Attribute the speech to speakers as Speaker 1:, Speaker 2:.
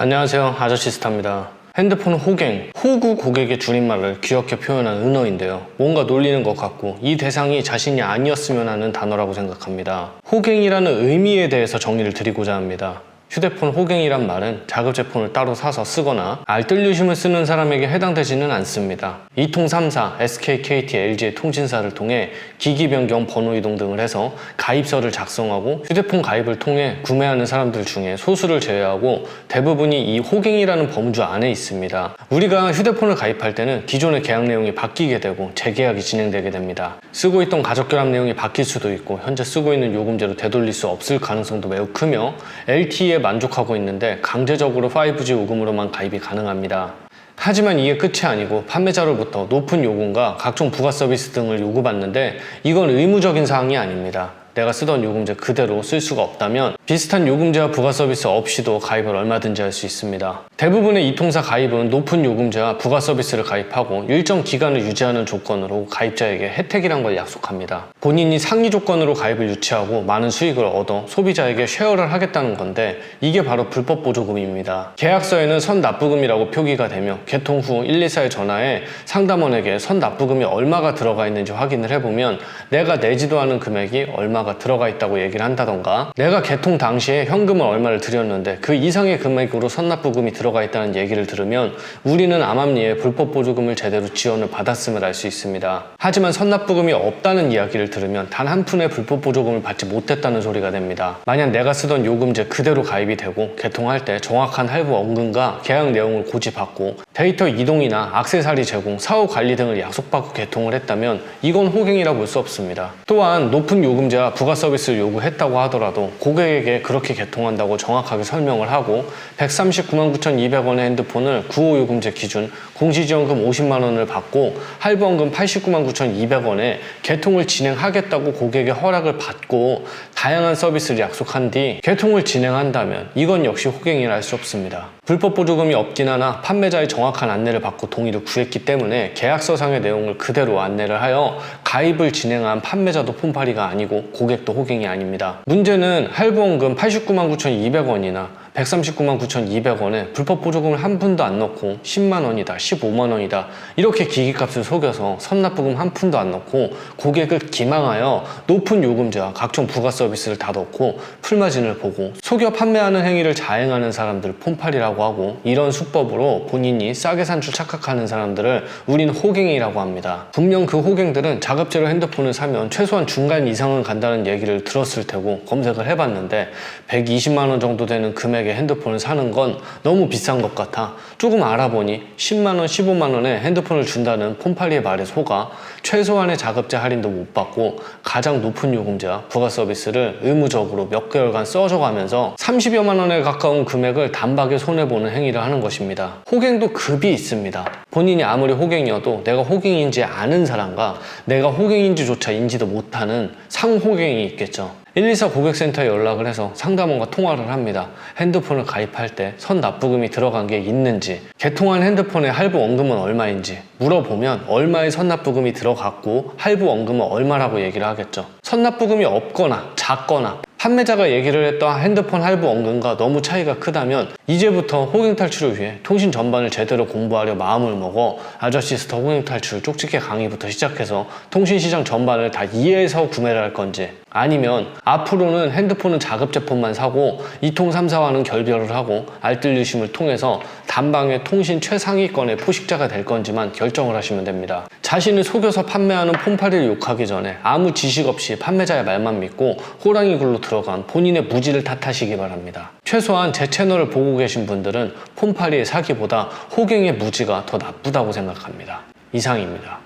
Speaker 1: 안녕하세요, 아저씨스타입니다. 핸드폰 호갱, 호구 고객의 줄임말을 귀엽게 표현한 은어인데요. 뭔가 놀리는 것 같고 이 대상이 자신이 아니었으면 하는 단어라고 생각합니다. 호갱이라는 의미에 대해서 정리를 드리고자 합니다. 휴대폰 호갱이란 말은 자급제폰을 따로 사서 쓰거나 알뜰유심을 쓰는 사람에게 해당되지는 않습니다. 이통 3사, SK, KT, LG의 통신사를 통해 기기 변경, 번호 이동 등을 해서 가입서를 작성하고 휴대폰 가입을 통해 구매하는 사람들 중에 소수를 제외하고 대부분이 이 호갱이라는 범주 안에 있습니다. 우리가 휴대폰을 가입할 때는 기존의 계약 내용이 바뀌게 되고 재계약이 진행되게 됩니다. 쓰고 있던 가족결합 내용이 바뀔 수도 있고 현재 쓰고 있는 요금제로 되돌릴 수 없을 가능성도 매우 크며 LTE에 만족하고 있는데 강제적으로 5G 요금으로만 가입이 가능합니다. 하지만 이게 끝이 아니고 판매자로부터 높은 요금과 각종 부가 서비스 등을 요구받는데 이건 의무적인 사항이 아닙니다. 내가 쓰던 요금제 그대로 쓸 수가 없다면 비슷한 요금제와 부가 서비스 없이도 가입을 얼마든지 할 수 있습니다. 대부분의 이통사 가입은 높은 요금제와 부가 서비스를 가입하고 일정 기간을 유지하는 조건으로 가입자에게 혜택이란 걸 약속합니다. 본인이 상위 조건으로 가입을 유치하고 많은 수익을 얻어 소비자에게 쉐어를 하겠다는 건데 이게 바로 불법 보조금입니다. 계약서에는 선납부금이라고 표기가 되며 개통 후 124에 전화해 상담원에게 선납부금이 얼마가 들어가 있는지 확인을 해보면 내가 내지도 않은 금액이 얼마가 들어가 있다고 얘기를 한다던가 내가 개통 당시에 현금을 얼마를 들였는데 그 이상의 금액으로 선납부금이 들어가 있다는 얘기를 들으면 우리는 암암리에 불법 보조금을 제대로 지원을 받았음을 알 수 있습니다. 하지만 선납부금이 없다는 이야기를 들으면 단 한 푼의 불법 보조금을 받지 못했다는 소리가 됩니다. 만약 내가 쓰던 요금제 그대로 가입이 되고 개통할 때 정확한 할부 원금과 계약 내용을 고지받고 데이터 이동이나 액세서리 제공, 사후 관리 등을 약속받고 개통을 했다면 이건 호갱이라 볼 수 없습니다. 또한 높은 요금제와 부가 서비스를 요구했다고 하더라도 고객에게 그렇게 개통한다고 정확하게 설명을 하고 139만 9,200원의 핸드폰을 9호 요금제 기준 공시지원금 50만 원을 받고 할부원금 89만 9,200원에 개통을 진행하겠다고 고객의 허락을 받고 다양한 서비스를 약속한 뒤 개통을 진행한다면 이건 역시 호갱이라 할 수 없습니다. 불법 보조금이 없긴 하나 판매자의 정확한 안내를 받고 동의를 구했기 때문에 계약서상의 내용을 그대로 안내를 하여 가입을 진행한 판매자도 폰파리가 아니고 고객도 호갱이 아닙니다. 문제는 할부원금 89만 9,200원이나 139만 9,200원에 불법 보조금을 한 푼도 안 넣고 10만 원이다, 15만 원이다 이렇게 기기값을 속여서 선납부금 한 푼도 안 넣고 고객을 기망하여 높은 요금제와 각종 부가 서비스를 다 넣고 풀마진을 보고 속여 판매하는 행위를 자행하는 사람들 폰팔이라고 하고 이런 수법으로 본인이 싸게 산 줄 착각하는 사람들을 우린 호갱이라고 합니다. 분명 그 호갱들은 자급제로 핸드폰을 사면 최소한 중간 이상은 간다는 얘기를 들었을 테고 검색을 해봤는데 120만 원 정도 되는 금액의 핸드폰을 사는 건 너무 비싼 것 같아 조금 알아보니 10만원, 15만원에 핸드폰을 준다는 폰팔이의 말에 속아 최소한의 자급제 할인도 못 받고 가장 높은 요금제와 부가 서비스를 의무적으로 몇 개월간 써줘가면서 30여만 원에 가까운 금액을 단박에 손해보는 행위를 하는 것입니다. 호갱도 급이 있습니다. 본인이 아무리 호갱이어도 내가 호갱인지 아는 사람과 내가 호갱인지조차 인지도 못하는 상호갱이 있겠죠. 124 고객센터에 연락을 해서 상담원과 통화를 합니다. 핸드폰을 가입할 때 선납부금이 들어간 게 있는지 개통한 핸드폰의 할부 원금은 얼마인지 물어보면 얼마의 선납부금이 들어갔고 할부 원금은 얼마라고 얘기를 하겠죠. 선납부금이 없거나 작거나 판매자가 얘기를 했던 핸드폰 할부 원금과 너무 차이가 크다면 이제부터 호갱 탈출을 위해 통신 전반을 제대로 공부하려 마음을 먹어 아저씨스타 호갱 탈출 쪽집게 강의부터 시작해서 통신시장 전반을 다 이해해서 구매를 할 건지 아니면 앞으로는 핸드폰은 자급제폰만 사고 이통 3사와는 결별을 하고 알뜰유심을 통해서 단방에 통신 최상위권의 포식자가 될 건지만 결정을 하시면 됩니다. 자신을 속여서 판매하는 폰팔이를 욕하기 전에 아무 지식 없이 판매자의 말만 믿고 호랑이 굴로 들어간 본인의 무지를 탓하시기 바랍니다. 최소한 제 채널을 보고 계신 분들은 폰팔이의 사기보다 호갱의 무지가 더 나쁘다고 생각합니다. 이상입니다.